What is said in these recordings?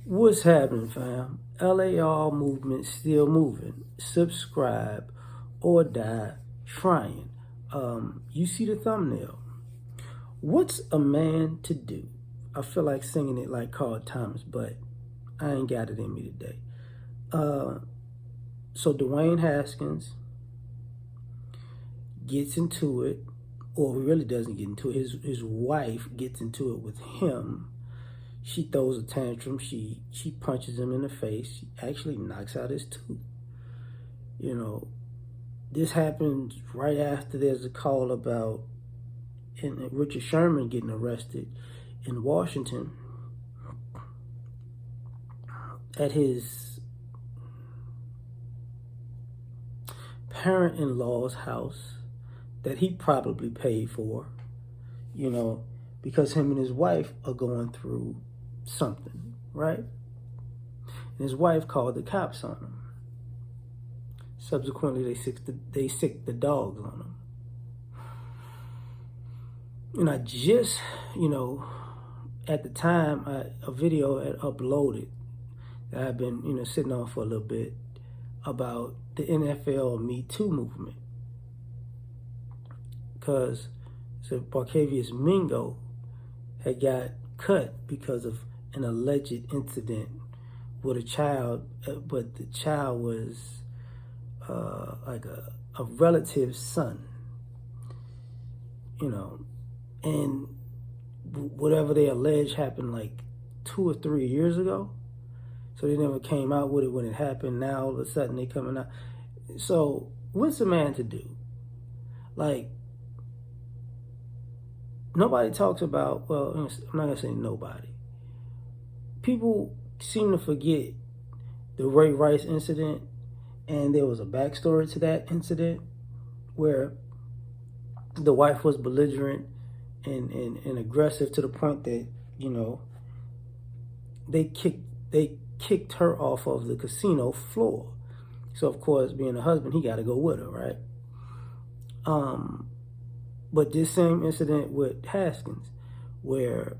What's happening, fam? L.A.R movement still moving. Subscribe or die trying. You see the thumbnail. What's a man to do? I feel like singing it like Carl Thomas, but I ain't got it in me today. So Dwayne Haskins gets into it, or he really doesn't get into it. His wife gets into it with him. She throws a tantrum. She punches him in the face. She actually knocks out his tooth. You know, this happens right after there's a call about Richard Sherman getting arrested in Washington at his parent-in-law's house that he probably paid for, because him and his wife are going through something, right? And his wife called the cops on him. Subsequently, they sicked the dogs on him. And I just, at the time, a video had uploaded that I've been, sitting on for a little bit about the NFL Me Too movement. Because Barcavius Mingo had got cut because of an alleged incident with a child, but the child was like a relative's son, and whatever they allege happened like 2 or 3 years ago. So they never came out with it when it happened. Now all of a sudden they coming out. So what's a man to do? Like, nobody talks about, well, I'm not going to say nobody. People seem to forget the Ray Rice incident, and there was a backstory to that incident where the wife was belligerent and aggressive to the point that, they kicked her off of the casino floor. So, of course, being a husband, he got to go with her, right? But this same incident with Haskins, where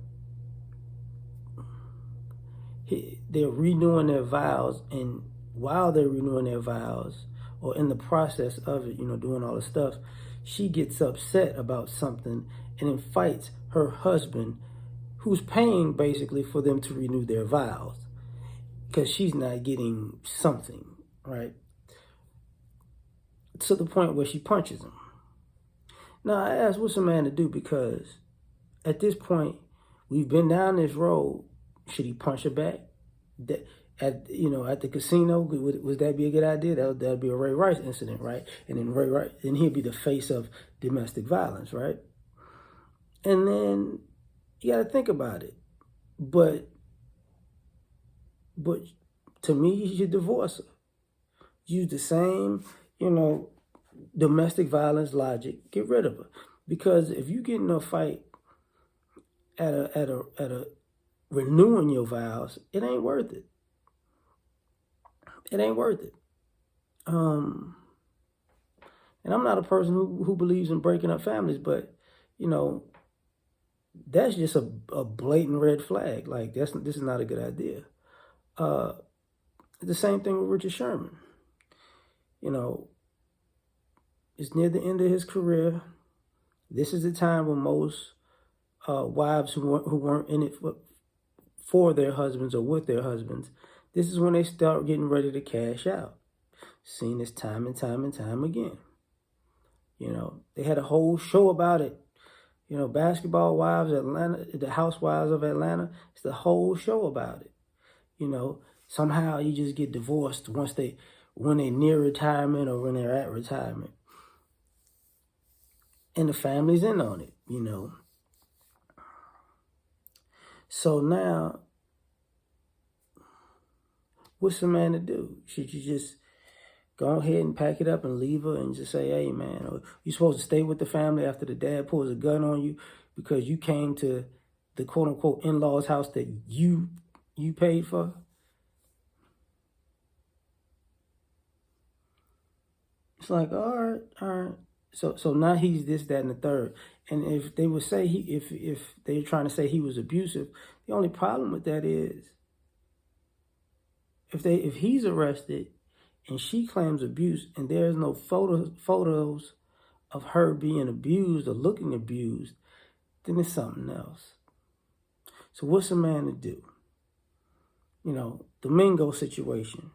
they're renewing their vows, and while they're renewing their vows, or in the process of it, doing all the stuff, she gets upset about something and then fights her husband, who's paying basically for them to renew their vows, because she's not getting something, right? To the point where she punches him. Now, I asked, what's a man to do? Because at this point, we've been down this road. Should he punch her back? At the casino, would that be a good idea? That'd be a Ray Rice incident, right? And then Ray Rice, then he'd be the face of domestic violence, right? And then you got to think about it. But to me, you should divorce her. Use the same, domestic violence logic. Get rid of her, because if you get in a fight at a renewing your vows, it ain't worth it. It ain't worth it. And I'm not a person who believes in breaking up families, but that's just a blatant red flag. Like, this is not a good idea. The same thing with Richard Sherman. It's near the end of his career. This is the time when most wives who weren't in it for their husbands or with their husbands, this is when they start getting ready to cash out. Seen this time and time and time again. They had a whole show about it. Basketball Wives, Atlanta, the Housewives of Atlanta. It's the whole show about it. Somehow you just get divorced when they're near retirement or when they're at retirement. And the family's in on it, So now, what's a man to do? Should you just go ahead and pack it up and leave her and just say, hey, man, or you supposed to stay with the family after the dad pulls a gun on you because you came to the quote-unquote in-laws house that you paid for? It's like, all right. So now he's this, that, and the third. And if they would say if they're trying to say he was abusive, the only problem with that is if he's arrested and she claims abuse and there's no photos of her being abused or looking abused, then it's something else. So what's a man to do? You know, the Mingo situation.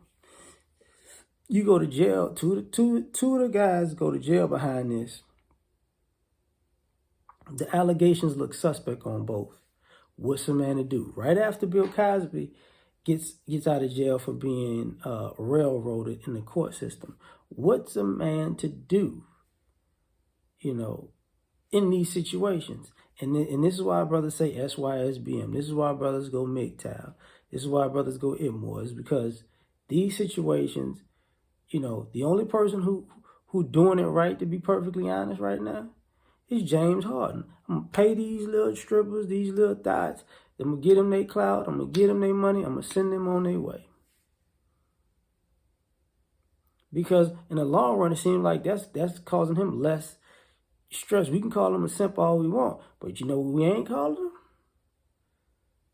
You go to jail. Two of the guys go to jail behind this. The allegations look suspect on both. What's a man to do? Right after Bill Cosby gets out of jail for being railroaded in the court system, what's a man to do? You know, in these situations. And this is why brothers say SYSBM. This is why brothers go MGTOW. This is why brothers go ITMOR. Is because these situations, you know, the only person who doing it right, to be perfectly honest right now, is James Harden. I'm going to pay these little strippers, these little thoughts. I'm going to get them their clout. I'm going to get them their money. I'm going to send them on their way. Because in the long run, it seems like that's causing him less stress. We can call him a simp all we want, but you know what we ain't called him?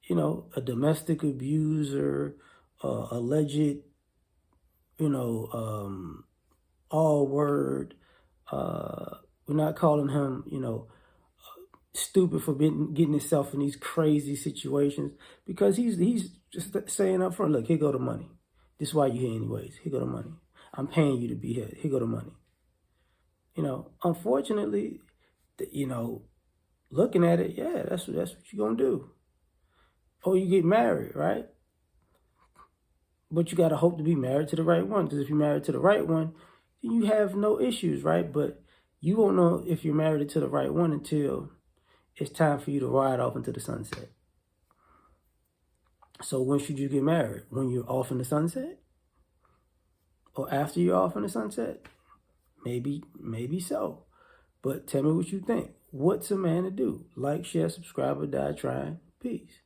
You know, a domestic abuser, alleged, you know, all word. We're not calling him, you know, stupid for getting himself in these crazy situations, because he's just saying up front, look, here go the money. This is why you're here anyways. Here go the money. I'm paying you to be here. Here go the money. You know, unfortunately, you know, looking at it, yeah, that's what you're going to do. Or you get married, right? But you got to hope to be married to the right one. Because if you're married to the right one, then you have no issues, right? But you won't know if you're married to the right one until it's time for you to ride off into the sunset. So when should you get married? When you're off in the sunset? Or after you're off in the sunset? Maybe so. But tell me what you think. What's a man to do? Like, share, subscribe, or die trying. Peace.